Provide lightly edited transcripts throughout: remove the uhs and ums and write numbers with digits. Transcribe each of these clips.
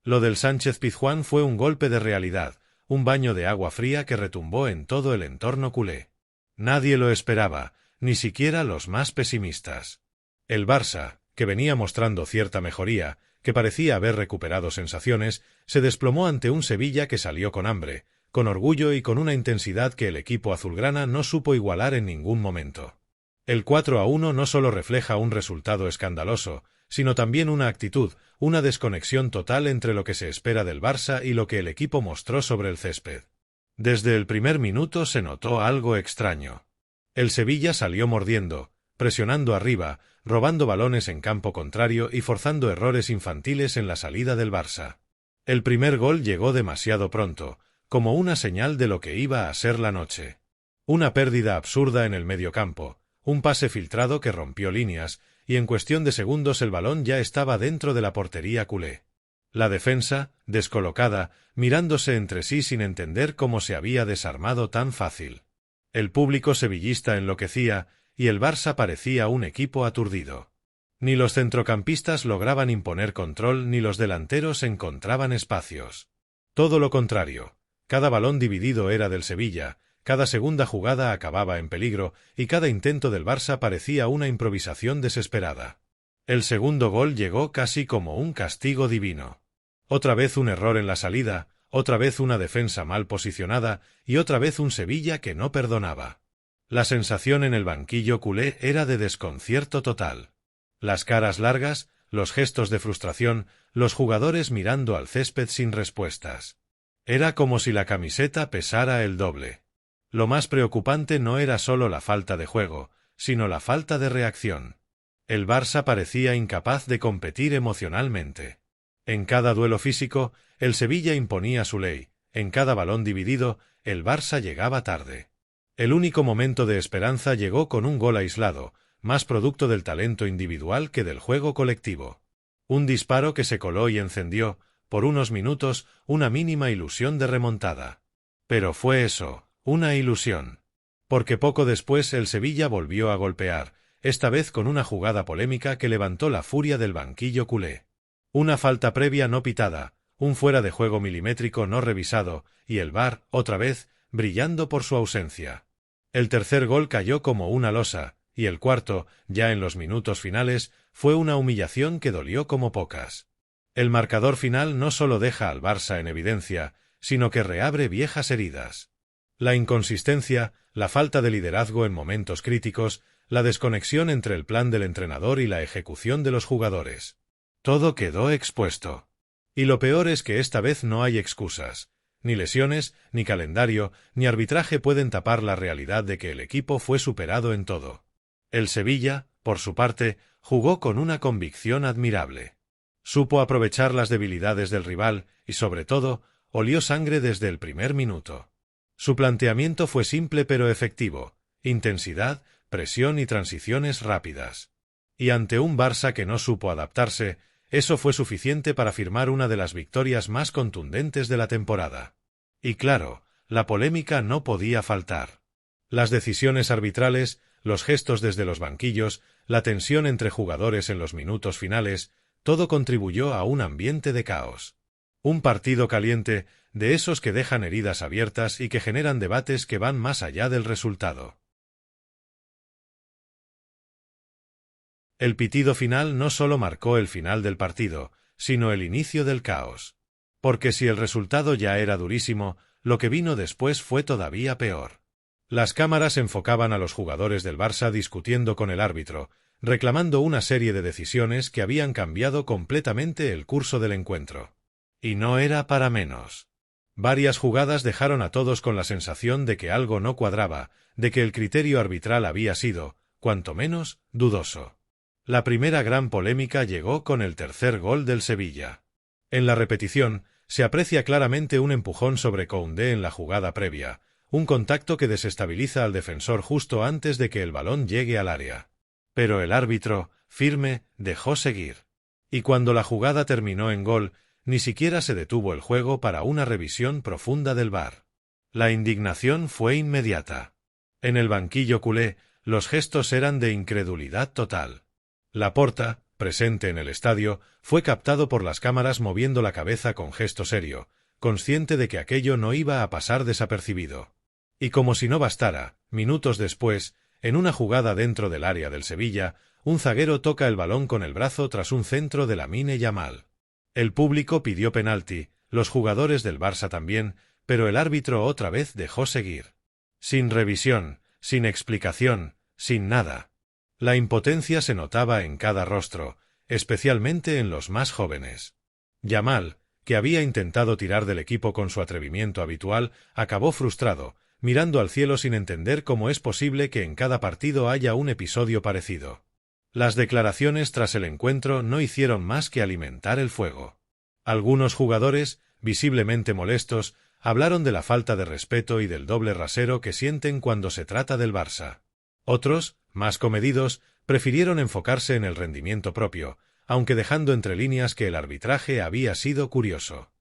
Lo del Sánchez-Pizjuán fue un golpe de realidad, un baño de agua fría que retumbó en todo el entorno culé. Nadie lo esperaba, ni siquiera los más pesimistas. El Barça, que venía mostrando cierta mejoría, que parecía haber recuperado sensaciones, se desplomó ante un Sevilla que salió con hambre, con orgullo y con una intensidad que el equipo azulgrana no supo igualar en ningún momento. El 4-1 no solo refleja un resultado escandaloso, sino también una actitud, una desconexión total entre lo que se espera del Barça y lo que el equipo mostró sobre el césped. Desde el primer minuto se notó algo extraño. El Sevilla salió mordiendo, presionando arriba, robando balones en campo contrario y forzando errores infantiles en la salida del Barça. El primer gol llegó demasiado pronto, como una señal de lo que iba a ser la noche. Una pérdida absurda en el mediocampo, un pase filtrado que rompió líneas, y en cuestión de segundos el balón ya estaba dentro de la portería culé. La defensa, descolocada, mirándose entre sí sin entender cómo se había desarmado tan fácil. El público sevillista enloquecía, y el Barça parecía un equipo aturdido. Ni los centrocampistas lograban imponer control ni los delanteros encontraban espacios. Todo lo contrario, cada balón dividido era del Sevilla, cada segunda jugada acababa en peligro, y cada intento del Barça parecía una improvisación desesperada. El segundo gol llegó casi como un castigo divino. Otra vez un error en la salida, otra vez una defensa mal posicionada, y otra vez un Sevilla que no perdonaba. La sensación en el banquillo culé era de desconcierto total. Las caras largas, los gestos de frustración, los jugadores mirando al césped sin respuestas. Era como si la camiseta pesara el doble. Lo más preocupante no era solo la falta de juego, sino la falta de reacción. El Barça parecía incapaz de competir emocionalmente. En cada duelo físico, el Sevilla imponía su ley, en cada balón dividido, el Barça llegaba tarde. El único momento de esperanza llegó con un gol aislado, más producto del talento individual que del juego colectivo. Un disparo que se coló y encendió, por unos minutos, una mínima ilusión de remontada. Pero fue eso, una ilusión. Porque poco después el Sevilla volvió a golpear, esta vez con una jugada polémica que levantó la furia del banquillo culé. Una falta previa no pitada, un fuera de juego milimétrico no revisado, y el VAR, otra vez, brillando por su ausencia. El tercer gol cayó como una losa, y el cuarto, ya en los minutos finales, fue una humillación que dolió como pocas. El marcador final no solo deja al Barça en evidencia, sino que reabre viejas heridas. La inconsistencia, la falta de liderazgo en momentos críticos, la desconexión entre el plan del entrenador y la ejecución de los jugadores. Todo quedó expuesto. Y lo peor es que esta vez no hay excusas. Ni lesiones, ni calendario, ni arbitraje pueden tapar la realidad de que el equipo fue superado en todo. El Sevilla, por su parte, jugó con una convicción admirable. Supo aprovechar las debilidades del rival y, sobre todo, olió sangre desde el primer minuto. Su planteamiento fue simple pero efectivo: intensidad, presión y transiciones rápidas. Y ante un Barça que no supo adaptarse, eso fue suficiente para firmar una de las victorias más contundentes de la temporada. Y claro, la polémica no podía faltar. Las decisiones arbitrales, los gestos desde los banquillos, la tensión entre jugadores en los minutos finales, todo contribuyó a un ambiente de caos. Un partido caliente, de esos que dejan heridas abiertas y que generan debates que van más allá del resultado. El pitido final no solo marcó el final del partido, sino el inicio del caos. Porque si el resultado ya era durísimo, lo que vino después fue todavía peor. Las cámaras enfocaban a los jugadores del Barça discutiendo con el árbitro, reclamando una serie de decisiones que habían cambiado completamente el curso del encuentro. Y no era para menos. Varias jugadas dejaron a todos con la sensación de que algo no cuadraba, de que el criterio arbitral había sido, cuanto menos, dudoso. La primera gran polémica llegó con el tercer gol del Sevilla. En la repetición, se aprecia claramente un empujón sobre Koundé en la jugada previa, un contacto que desestabiliza al defensor justo antes de que el balón llegue al área. Pero el árbitro, firme, dejó seguir. Y cuando la jugada terminó en gol, ni siquiera se detuvo el juego para una revisión profunda del VAR. La indignación fue inmediata. En el banquillo culé, los gestos eran de incredulidad total. Laporta, presente en el estadio, fue captado por las cámaras moviendo la cabeza con gesto serio, consciente de que aquello no iba a pasar desapercibido. Y como si no bastara, minutos después, en una jugada dentro del área del Sevilla, un zaguero toca el balón con el brazo tras un centro de Lamine Yamal. El público pidió penalti, los jugadores del Barça también, pero el árbitro otra vez dejó seguir. Sin revisión, sin explicación, sin nada. La impotencia se notaba en cada rostro, especialmente en los más jóvenes. Yamal, que había intentado tirar del equipo con su atrevimiento habitual, acabó frustrado, mirando al cielo sin entender cómo es posible que en cada partido haya un episodio parecido. Las declaraciones tras el encuentro no hicieron más que alimentar el fuego. Algunos jugadores, visiblemente molestos, hablaron de la falta de respeto y del doble rasero que sienten cuando se trata del Barça. Otros, más comedidos, prefirieron enfocarse en el rendimiento propio, aunque dejando entre líneas que el arbitraje había sido curioso.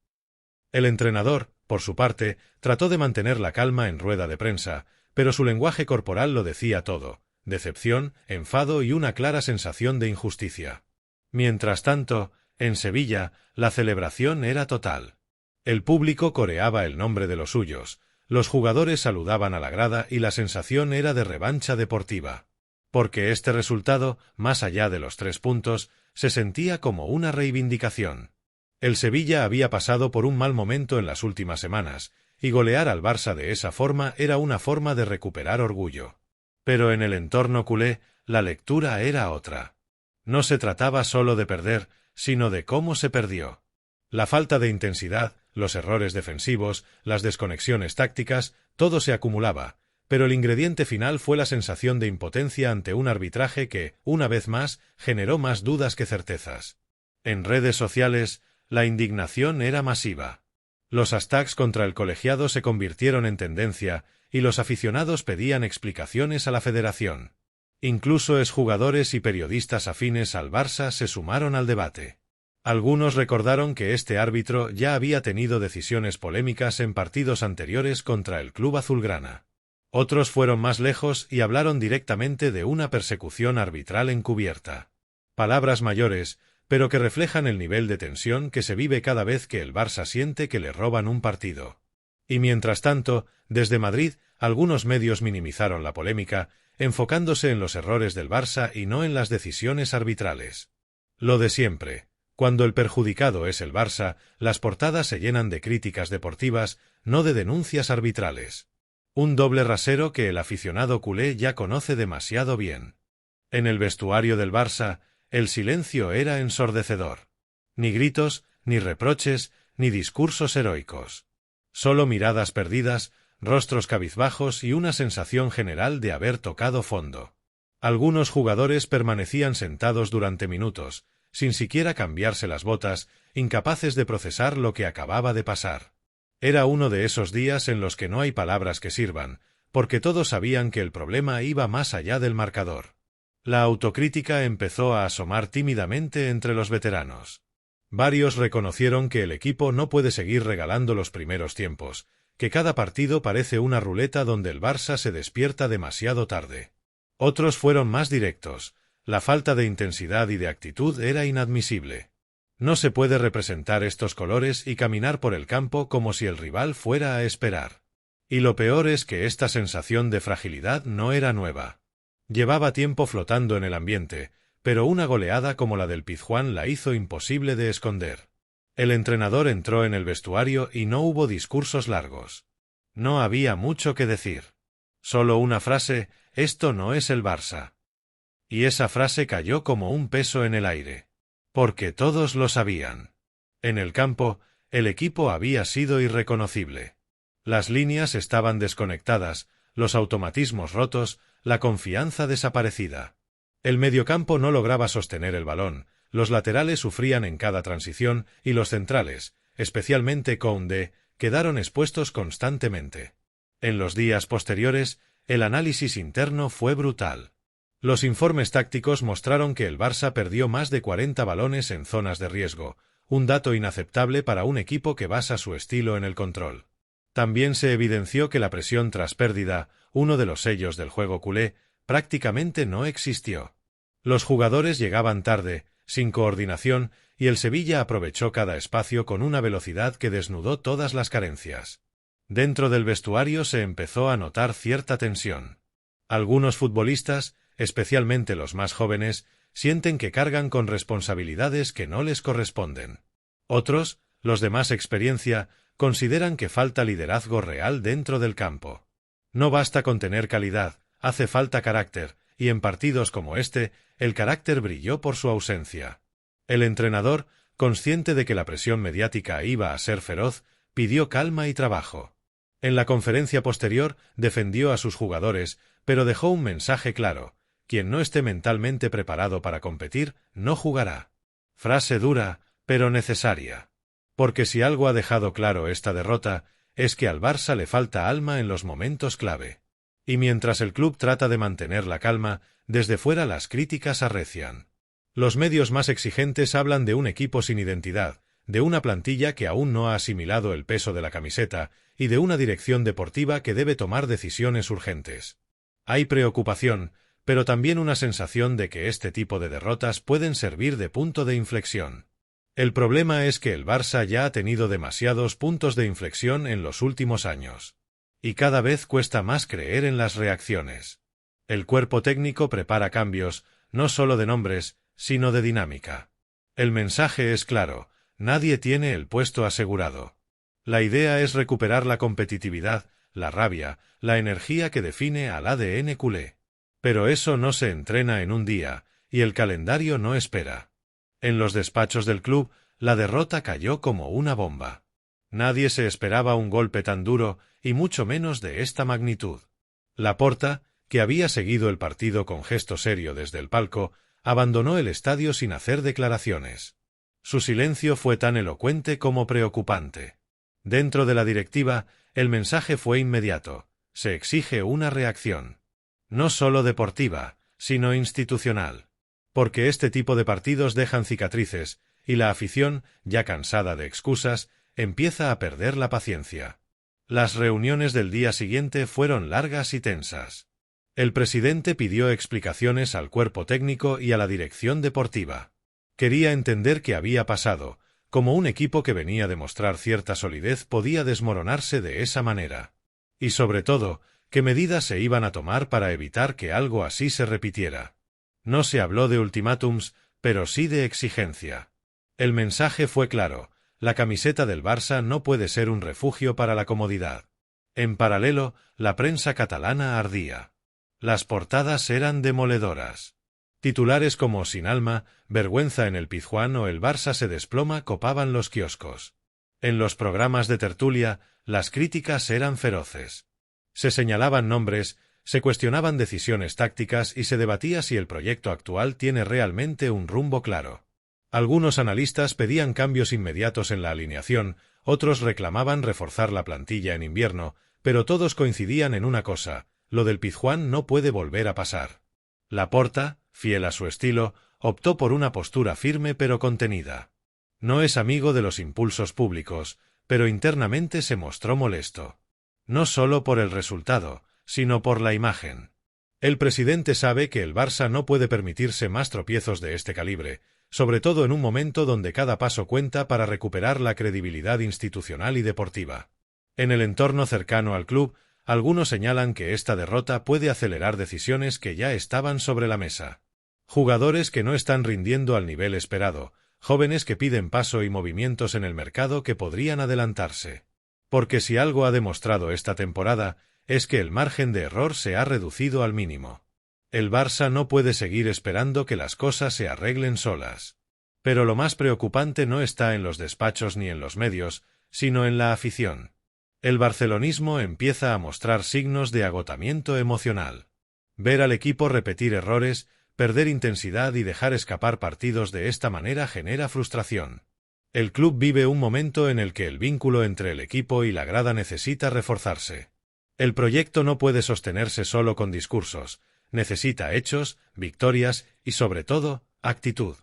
El entrenador, por su parte, trató de mantener la calma en rueda de prensa, pero su lenguaje corporal lo decía todo: decepción, enfado y una clara sensación de injusticia. Mientras tanto, en Sevilla, la celebración era total. El público coreaba el nombre de los suyos, los jugadores saludaban a la grada y la sensación era de revancha deportiva. Porque este resultado, más allá de los 3 puntos, se sentía como una reivindicación. El Sevilla había pasado por un mal momento en las últimas semanas, y golear al Barça de esa forma era una forma de recuperar orgullo. Pero en el entorno culé, la lectura era otra. No se trataba solo de perder, sino de cómo se perdió. La falta de intensidad, los errores defensivos, las desconexiones tácticas, todo se acumulaba, pero el ingrediente final fue la sensación de impotencia ante un arbitraje que, una vez más, generó más dudas que certezas. En redes sociales, la indignación era masiva. Los hashtags contra el colegiado se convirtieron en tendencia, y los aficionados pedían explicaciones a la federación. Incluso exjugadores y periodistas afines al Barça se sumaron al debate. Algunos recordaron que este árbitro ya había tenido decisiones polémicas en partidos anteriores contra el club azulgrana. Otros fueron más lejos y hablaron directamente de una persecución arbitral encubierta. Palabras mayores, pero que reflejan el nivel de tensión que se vive cada vez que el Barça siente que le roban un partido. Y mientras tanto, desde Madrid, algunos medios minimizaron la polémica, enfocándose en los errores del Barça y no en las decisiones arbitrales. Lo de siempre. Cuando el perjudicado es el Barça, las portadas se llenan de críticas deportivas, no de denuncias arbitrales. Un doble rasero que el aficionado culé ya conoce demasiado bien. En el vestuario del Barça, el silencio era ensordecedor. Ni gritos, ni reproches, ni discursos heroicos. Solo miradas perdidas, rostros cabizbajos y una sensación general de haber tocado fondo. Algunos jugadores permanecían sentados durante minutos, sin siquiera cambiarse las botas, incapaces de procesar lo que acababa de pasar. Era uno de esos días en los que no hay palabras que sirvan, porque todos sabían que el problema iba más allá del marcador. La autocrítica empezó a asomar tímidamente entre los veteranos. Varios reconocieron que el equipo no puede seguir regalando los primeros tiempos, que cada partido parece una ruleta donde el Barça se despierta demasiado tarde. Otros fueron más directos. La falta de intensidad y de actitud era inadmisible. No se puede representar estos colores y caminar por el campo como si el rival fuera a esperar. Y lo peor es que esta sensación de fragilidad no era nueva. Llevaba tiempo flotando en el ambiente, pero una goleada como la del Pizjuán la hizo imposible de esconder. El entrenador entró en el vestuario y no hubo discursos largos. No había mucho que decir. Solo una frase: esto no es el Barça. Y esa frase cayó como un peso en el aire. Porque todos lo sabían. En el campo, el equipo había sido irreconocible. Las líneas estaban desconectadas, los automatismos rotos, la confianza desaparecida. El mediocampo no lograba sostener el balón, los laterales sufrían en cada transición y los centrales, especialmente Koundé, quedaron expuestos constantemente. En los días posteriores, el análisis interno fue brutal. Los informes tácticos mostraron que el Barça perdió más de 40 balones en zonas de riesgo, un dato inaceptable para un equipo que basa su estilo en el control. También se evidenció que la presión tras pérdida, uno de los sellos del juego culé, prácticamente no existió. Los jugadores llegaban tarde, sin coordinación, y el Sevilla aprovechó cada espacio con una velocidad que desnudó todas las carencias. Dentro del vestuario se empezó a notar cierta tensión. Algunos futbolistas, especialmente los más jóvenes, sienten que cargan con responsabilidades que no les corresponden. Otros, los de más experiencia, consideran que falta liderazgo real dentro del campo. No basta con tener calidad, hace falta carácter, y en partidos como este, el carácter brilló por su ausencia. El entrenador, consciente de que la presión mediática iba a ser feroz, pidió calma y trabajo. En la conferencia posterior defendió a sus jugadores, pero dejó un mensaje claro: quien no esté mentalmente preparado para competir, no jugará. Frase dura, pero necesaria. Porque si algo ha dejado claro esta derrota, es que al Barça le falta alma en los momentos clave. Y mientras el club trata de mantener la calma, desde fuera las críticas arrecian. Los medios más exigentes hablan de un equipo sin identidad, de una plantilla que aún no ha asimilado el peso de la camiseta, y de una dirección deportiva que debe tomar decisiones urgentes. Hay preocupación, pero también una sensación de que este tipo de derrotas pueden servir de punto de inflexión. El problema es que el Barça ya ha tenido demasiados puntos de inflexión en los últimos años. Y cada vez cuesta más creer en las reacciones. El cuerpo técnico prepara cambios, no solo de nombres, sino de dinámica. El mensaje es claro: nadie tiene el puesto asegurado. La idea es recuperar la competitividad, la rabia, la energía que define al ADN culé. Pero eso no se entrena en un día, y el calendario no espera. En los despachos del club, la derrota cayó como una bomba. Nadie se esperaba un golpe tan duro, y mucho menos de esta magnitud. Laporta, que había seguido el partido con gesto serio desde el palco, abandonó el estadio sin hacer declaraciones. Su silencio fue tan elocuente como preocupante. Dentro de la directiva, el mensaje fue inmediato: se exige una reacción. No solo deportiva, sino institucional. Porque este tipo de partidos dejan cicatrices, y la afición, ya cansada de excusas, empieza a perder la paciencia. Las reuniones del día siguiente fueron largas y tensas. El presidente pidió explicaciones al cuerpo técnico y a la dirección deportiva. Quería entender qué había pasado, cómo un equipo que venía de mostrar cierta solidez podía desmoronarse de esa manera. Y sobre todo, qué medidas se iban a tomar para evitar que algo así se repitiera. No se habló de ultimátums, pero sí de exigencia. El mensaje fue claro: la camiseta del Barça no puede ser un refugio para la comodidad. En paralelo, la prensa catalana ardía. Las portadas eran demoledoras. Titulares como "Sin alma", "Vergüenza en el Pizjuán" o "El Barça se desploma" copaban los kioscos. En los programas de tertulia, las críticas eran feroces. Se señalaban nombres, se cuestionaban decisiones tácticas y se debatía si el proyecto actual tiene realmente un rumbo claro. Algunos analistas pedían cambios inmediatos en la alineación, otros reclamaban reforzar la plantilla en invierno, pero todos coincidían en una cosa: lo del Pizjuán no puede volver a pasar. Laporta, fiel a su estilo, optó por una postura firme pero contenida. No es amigo de los impulsos públicos, pero internamente se mostró molesto. No solo por el resultado, sino por la imagen. El presidente sabe que el Barça no puede permitirse más tropiezos de este calibre, sobre todo en un momento donde cada paso cuenta para recuperar la credibilidad institucional y deportiva. En el entorno cercano al club, algunos señalan que esta derrota puede acelerar decisiones que ya estaban sobre la mesa. Jugadores que no están rindiendo al nivel esperado, jóvenes que piden paso y movimientos en el mercado que podrían adelantarse. Porque si algo ha demostrado esta temporada, es que el margen de error se ha reducido al mínimo. El Barça no puede seguir esperando que las cosas se arreglen solas. Pero lo más preocupante no está en los despachos ni en los medios, sino en la afición. El barcelonismo empieza a mostrar signos de agotamiento emocional. Ver al equipo repetir errores, perder intensidad y dejar escapar partidos de esta manera genera frustración. El club vive un momento en el que el vínculo entre el equipo y la grada necesita reforzarse. El proyecto no puede sostenerse solo con discursos, necesita hechos, victorias y, sobre todo, actitud.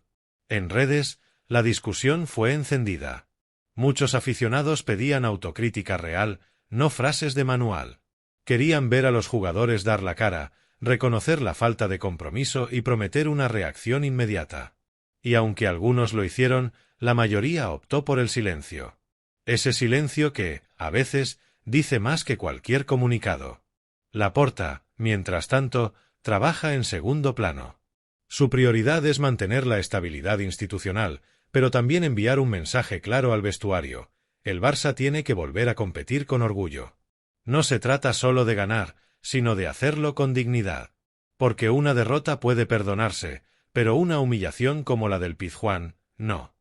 En redes, la discusión fue encendida. Muchos aficionados pedían autocrítica real, no frases de manual. Querían ver a los jugadores dar la cara, reconocer la falta de compromiso y prometer una reacción inmediata. Y aunque algunos lo hicieron, la mayoría optó por el silencio. Ese silencio que, a veces, dice más que cualquier comunicado. Laporta, mientras tanto, trabaja en segundo plano. Su prioridad es mantener la estabilidad institucional, pero también enviar un mensaje claro al vestuario. El Barça tiene que volver a competir con orgullo. No se trata solo de ganar, sino de hacerlo con dignidad. Porque una derrota puede perdonarse, pero una humillación como la del Pizjuán, no.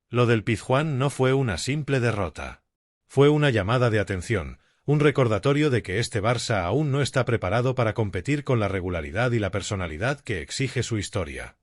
Lo del Pizjuán no fue una simple derrota. Fue una llamada de atención, un recordatorio de que este Barça aún no está preparado para competir con la regularidad y la personalidad que exige su historia.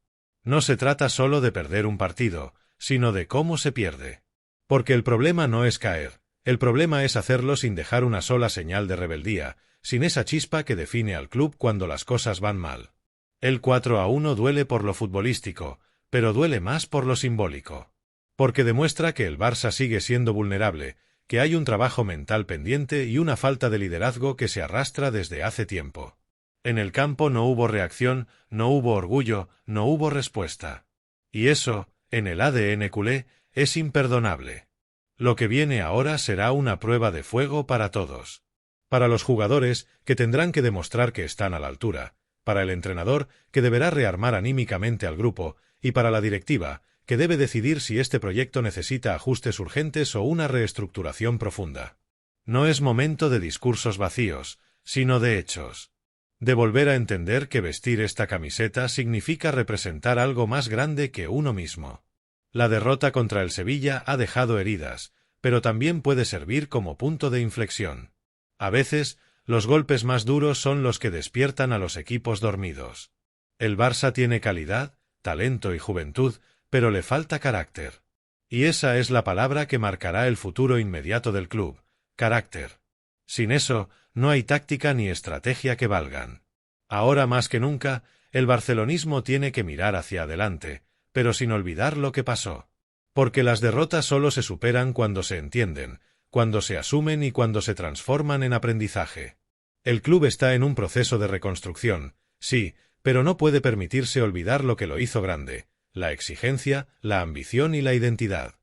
No se trata solo de perder un partido, sino de cómo se pierde. Porque el problema no es caer, el problema es hacerlo sin dejar una sola señal de rebeldía, sin esa chispa que define al club cuando las cosas van mal. El 4-1 duele por lo futbolístico, pero duele más por lo simbólico. Porque demuestra que el Barça sigue siendo vulnerable, que hay un trabajo mental pendiente y una falta de liderazgo que se arrastra desde hace tiempo. En el campo no hubo reacción, no hubo orgullo, no hubo respuesta. Y eso, en el ADN culé, es imperdonable. Lo que viene ahora será una prueba de fuego para todos. Para los jugadores, que tendrán que demostrar que están a la altura, para el entrenador, que deberá rearmar anímicamente al grupo, y para la directiva, que debe decidir si este proyecto necesita ajustes urgentes o una reestructuración profunda. No es momento de discursos vacíos, sino de hechos. De volver a entender que vestir esta camiseta significa representar algo más grande que uno mismo. La derrota contra el Sevilla ha dejado heridas, pero también puede servir como punto de inflexión. A veces, los golpes más duros son los que despiertan a los equipos dormidos. El Barça tiene calidad, talento y juventud, pero le falta carácter. Y esa es la palabra que marcará el futuro inmediato del club: carácter. Sin eso, no hay táctica ni estrategia que valgan. Ahora más que nunca, el barcelonismo tiene que mirar hacia adelante, pero sin olvidar lo que pasó. Porque las derrotas solo se superan cuando se entienden, cuando se asumen y cuando se transforman en aprendizaje. El club está en un proceso de reconstrucción, sí, pero no puede permitirse olvidar lo que lo hizo grande: la exigencia, la ambición y la identidad.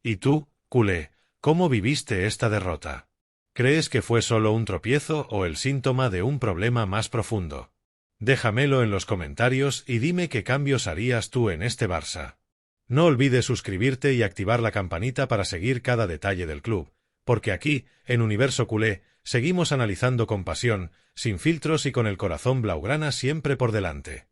¿Y tú, culé, cómo viviste esta derrota? ¿Crees que fue solo un tropiezo o el síntoma de un problema más profundo? Déjamelo en los comentarios y dime qué cambios harías tú en este Barça. No olvides suscribirte y activar la campanita para seguir cada detalle del club, porque aquí, en Universo Culé, seguimos analizando con pasión, sin filtros y con el corazón blaugrana siempre por delante.